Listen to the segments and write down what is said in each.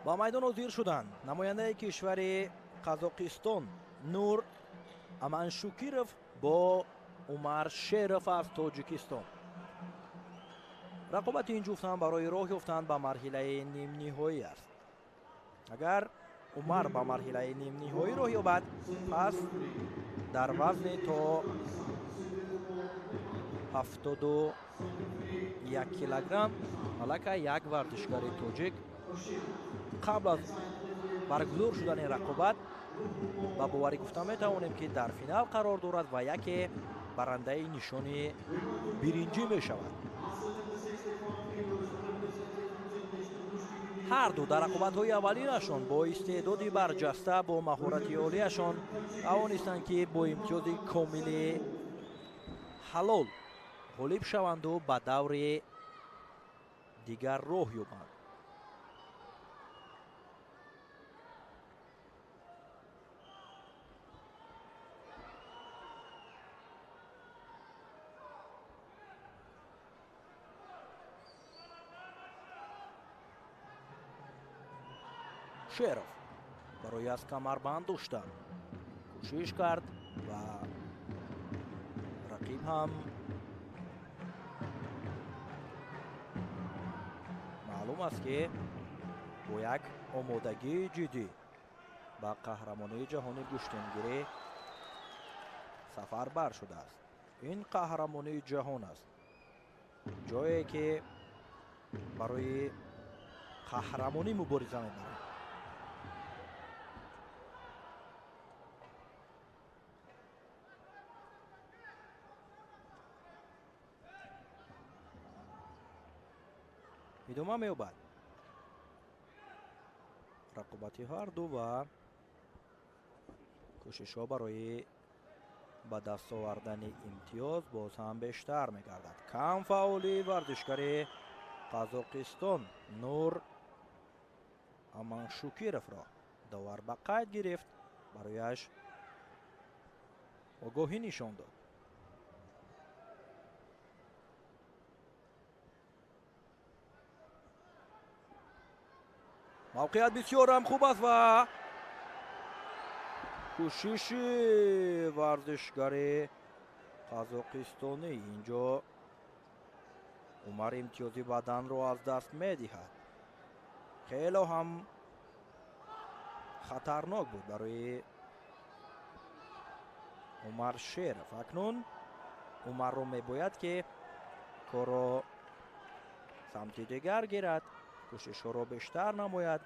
ба майдон ҳозир шуданд намояндаи кишвари қазоқистон Нур Аманшукиров бо Умар Шеров аз Тоҷикистон. рақобати ин ҷуфтан барои роҳ ёфтан ба марҳилаи нимниҳоӣ аст. агар Умар ба марҳилаи нимниҳоӣ роҳ ёбад, пас дар вазни то 71 килограмм аллакай як вартишгари тоҷик қабл аз баргузор шудани рақобат ба боварӣ гуфта метавонем ки дар финал қарор дорад ва яке барандаи нишони биринҷӣ мешавад. ҳар ду дар рақобатҳои аввалинашон бо истеъдоди барҷаста бо маҳорати олияшон тавонистанд ки бо имтиёзи комили ҳалол ғолиб шаванду ба даври дигар роҳ ёбанд. Шеров барои аз камарбанд доштан кӯшиш кард ва рақиб ҳам маълум аст ки бо як омодагии ҷиддӣ ба қаҳрамонии ҷаҳони гӯштангирӣ сафарбар шудааст. ин қаҳрамонии ҷаҳон аст, ҷое ки барои қаҳрамонӣ мубориза мебарад. идома меёбад рақобати ҳарду ва кӯшишҳо барои ба даст овардани имтиёз боз ҳам бештар мегардад. камфаъоли варзишгари қазоқистон Нур Аманшукировро довар ба қайд гирифт, барояш огоҳӣ нишон дод. мавқеият бисёр ҳам хуб аст ва кӯшиши варзишгари қазоқистонӣ инҷо Умар имтиёзи баданро аз даст медиҳад. хело ҳам хатарнок буд барои Умар Шеров. акнун Умарро мебояд ки корро самти дигар гирад, кӯшишҳоро бештар намояд,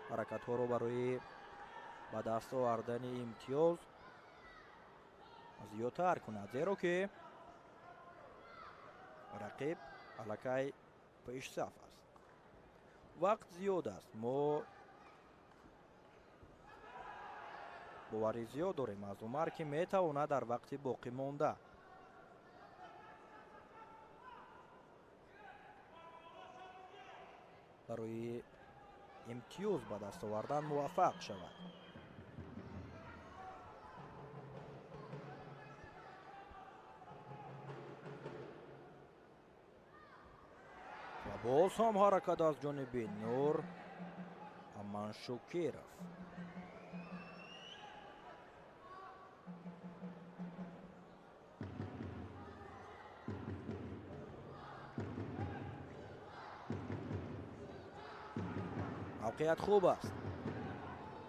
ҳаракатҳоро барои ба даст овардани имтиёз зиёдтар кунад, зеро ки рақиб аллакай пешсаф аст. вақт зиёд аст, мо боварӣ зиёд дорем аз Умар ки метавонад дар вақти боқимонда барои имтиёз ба даст овардан муваффақ шавад. ва боз ҳам ҳаракат аз ҷониби Нур Аманшукиров. мавқеият хуб аст.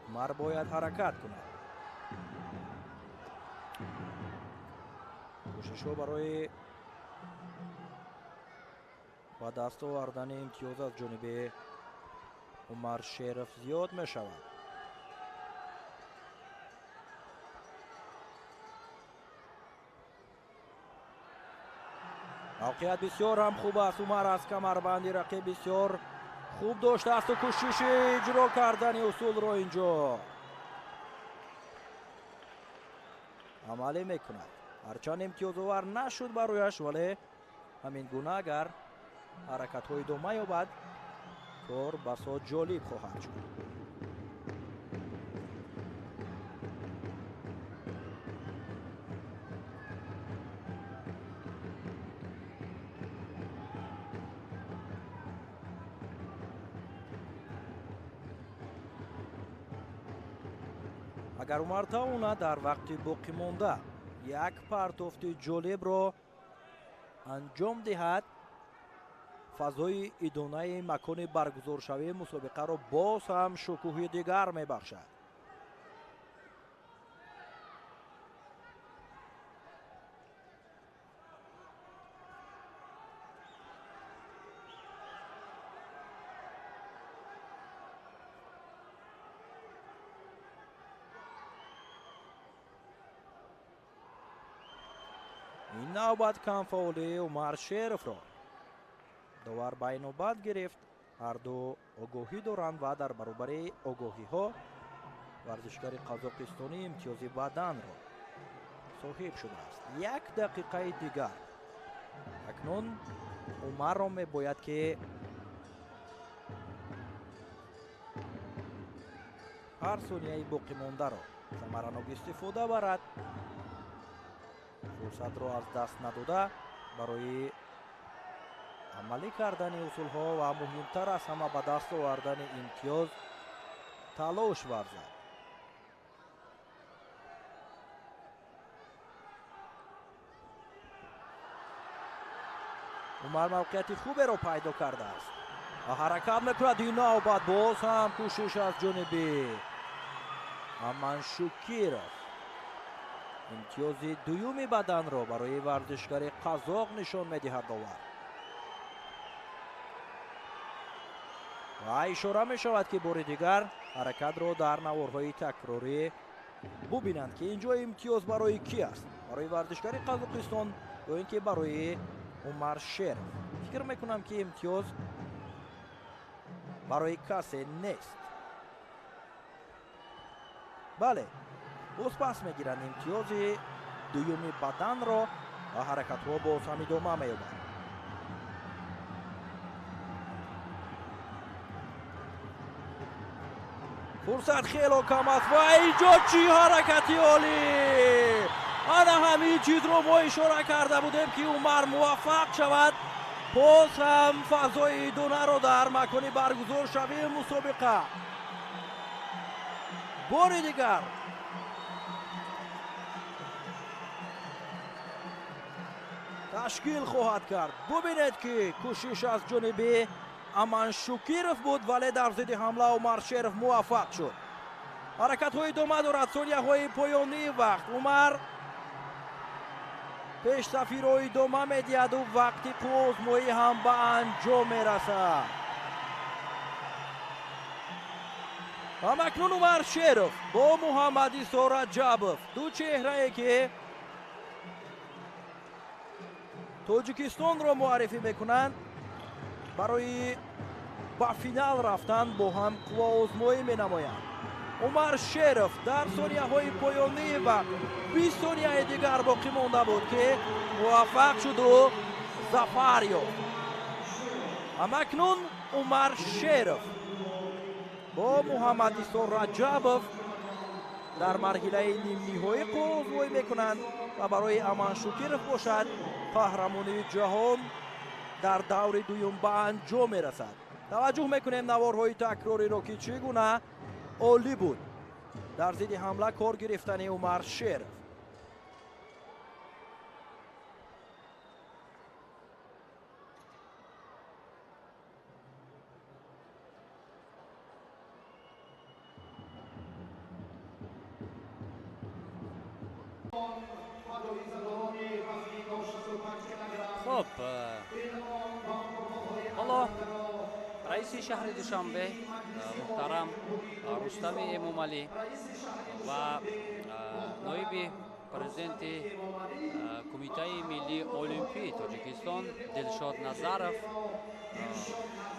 Умар бояд ҳаракат кунад. кӯшишҳо барои ба даст овардани имтиёз аз ҷониби Умар Шеров зиёд мешавад. мавқеият бисёр ҳам хуб аст. Умар аз камарбанди рақиб бисёр хуб доштааст ва кӯшиши иҷро кардани усулро инҷо амалӣ мекунад. ҳарчанд имтиёзовар нашуд барояш, вале ҳамин гуна агар ҳаракатҳо идома ёбад, кор басо ҷолиб хоҳад шуд. агар Умар тавонад дар вақти боқӣ монда як партофти ҷолибро анҷом диҳад, фазои идонаи макони баргузоршавии мусобиқаро боз ҳам шукӯҳи дигар мебахшад. ин навбат камфаъолии Умар Шеровро довар ба инобат гирифт. ҳарду огоҳӣ доранд ва дар баробари огоҳиҳо варзишгари қазоқистони имтиёзи баданро соҳиб шудааст. 1 дақиқаи дигар акнун Умарро мебояд ки ҳар сонияи боқимондаро самаранок истифода барад, фурсатро аз даст надода барои амалӣ кардани усулҳо ва муҳимтар аз ҳама ба даст овардани имтиёз талош варзад. Умар мавқеияти хуберо пайдо кардааст ва ҳаракат мекунад. ин навбат боз ҳам кӯшиш аз ҷониби Аманшукиров имтиёзи дуюми баданро барои варзишгари қазоқ нишон медиҳад довар. ва ишора мешавад ки бори дигар ҳаракатро дар наворҳои такрорӣ бубинанд ки инҷо имтиёз барои ки аст, барои варзишгари Қазоқистон ё ин ки барои Умар Шеров. фикр мекунам ки имтиёз барои касе нест. бале, боз пас мегиранд имтиёзи дуюми баданро ва ҳаракатҳо боз ҳам идома меёбанд. фурсат хело кам аст ва инҷо чӣ ҳаракати олӣ! ана ҳамин чизро мо ишора карда будем ки Умар муваффақ шавад. боз ҳам фазои идонаро дар макони баргузоршавии мусобиқа бори дигар ташкил хоҳад кард. бубинед ки кӯшиш аз ҷониби Аманшукиров буд, вале дар зидди ҳамла Умар Шеров муваффақ шуд. ҳаракатҳои идома дорад. сонияҳои поёнии вақт Умар пешсафиро идома медиҳаду вақти қувозмоӣ ҳам ба анҷом мерасад. ва акнун Умар Шеров бо Муҳаммадисо Раҷабов ду чеҳрае ки Тоҷикистонро муаррифӣ мекунанд, барои ба финал рафтан бо ҳам қувваозмоӣ менамоянд. Умар Шеров дар сонияҳои поёнии вақт 20 сонияи дигар боқӣ монда буд ки муваффақ шуду зафар ёфт. Амакнун Умар Шеров бо Муҳаммадисо Раҷабов дар марҳилаи нимниҳоӣ қувваозмоӣ мекунанд ва барои Аманшукиров бошад қаҳрамонии ҷаҳон дар даври дуюм ба анҷом мерасад. таваҷҷӯҳ мекунем наворҳои такрориро ки чӣ гуна олӣ буд дар зидди ҳамла кор гирифтани Умар Шеров. خب حالا رئیس شهر دوشنبه محترم رستم امامعلی و نایب پرزیدنت کمیته ملی المپی تاجیکستان دلشاد نظرов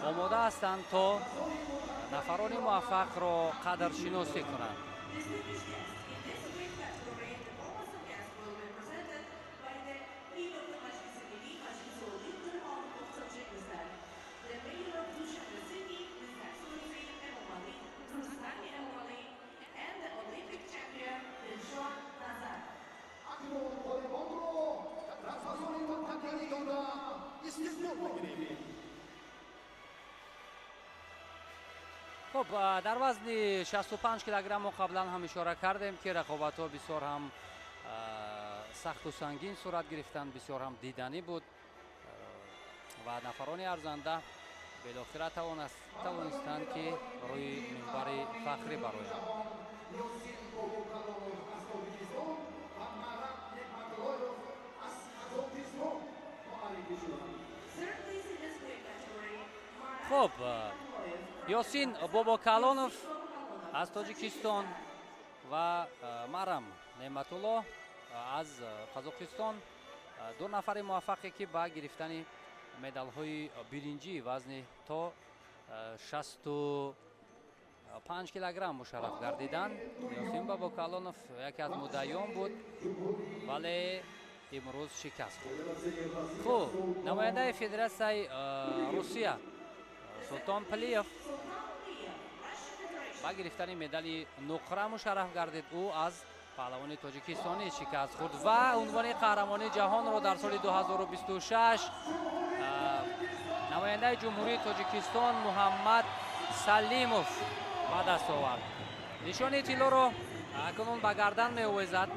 آماده هستند تا نفران موفق را قدرشناسی کنند. خب در وزن 65 کیلوگرم قبلا هم اشاره کردیم که رقابت‌ها بسیار هم سخت و سنگین صورت گرفتند، بسیار هم دیدنی بود و نفران ارزنده بالاخره توانستند که روی منبر فخری برویند. خب یاسین باباکالонов از تاجیکستان و марам نعمتالله از قزاقستان دو نفر موفقی که با گرفتن مدال های برنجی وزن تا 65 کیلوگرم مشرف گردیدند. یاسین باباکالонов یکی از مدعیان بود ولی امروز شکست خورد. خب نماینده فدراسیای روسیه سلطان پلیف با گرفتن مدال نقره مشرف گردید. او از پهلوان تاجیکستانی شکست خورد و عنوان قهرمانی جهان را در سال 2026 نماینده جمهوری تاجیکستان محمد سلیموف با دست آورد. نشان طلا را اکنون به گردن می‌آویزد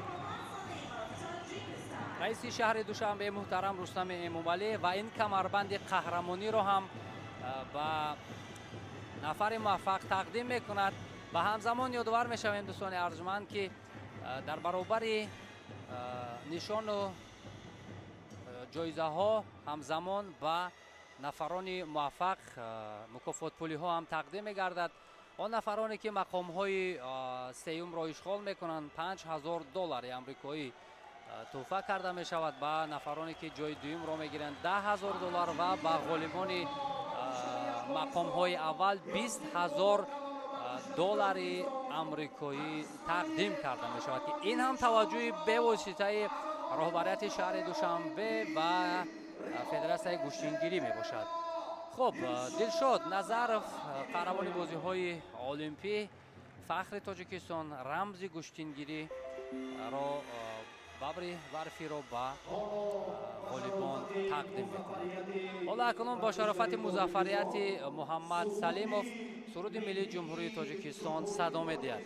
رئیس شهر دوشنبه محترم رستم امومالی و این کمربند قهرمانی را هم با نفر موفق تقدیم میکند. و همزمان یادآور میشویم دوستان ارجمند که در برابر نشان و جایزه ها همزمان با نفران موفق مکافات پولی ها هم تقدیم میگردد. آن نفرانی که مقام های سیوم را اشغال میکنند $5000 امریکایی تحفه کرده می شود. به نفرانی که جای دوم را میگیرند $10,000 و به غالبان مقام های اول $20,000 امریکایی تقدیم کرده می شود که این هم توجه به واسطه رهبریت شهر دوشنبه و فدراسیون گوشتینگیری می باشد. خب دلشاد نظرов قهرمانی بازی های المپی فخر تاجیکستان رمز گوشتینگیری را ببری ورفی را با غالیبان تقدیم می‌کند. حالا اکنون با شرافت مظفریت محمد سلیموف سرود ملی جمهوری تاجیکستان صدا می‌دهد.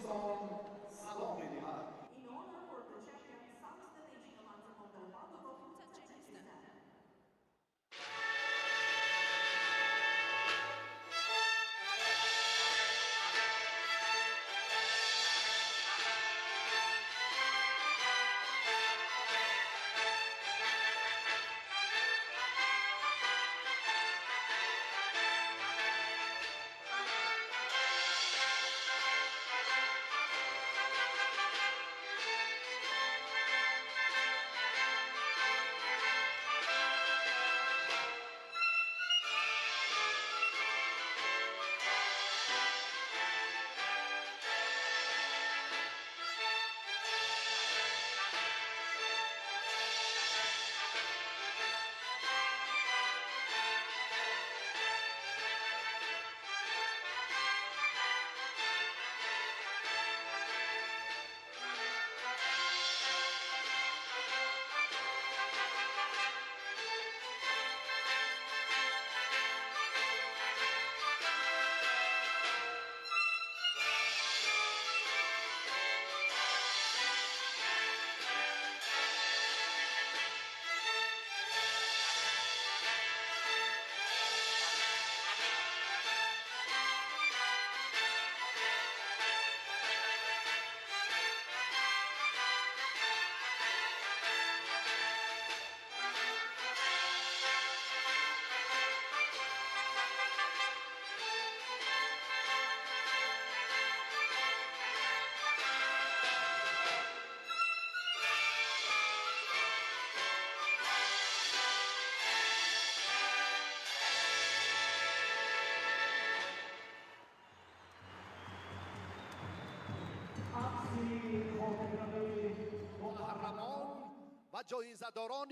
جایزه‌داران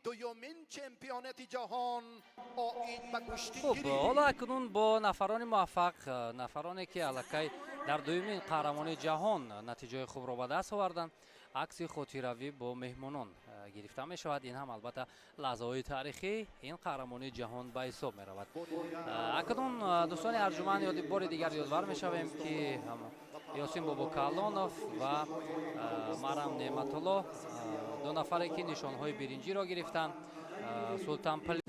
دومین چمپیونات جهان آیین به خب گوشتینگیری. حالا اکنون با نفران موفق، نفرانی که الکی در دومین قهرمانی جهان نتیجه خوب را به دست آوردند، عکس خاطره‌ای با مهمانان гирифта мешавад. Ин ҳам албатта лаҳзаҳои таърихӣ ин қаҳрамонии ҷаҳон ба ҳисоб меравад. Акнун дӯстони арҷуманд ёди бори дигар ёдовар мешавем ки Ёсин Бобокалонов ва Марам Неъматулло ду нафаре ки нишонҳои биринҷиро гирифтанд. Султанпали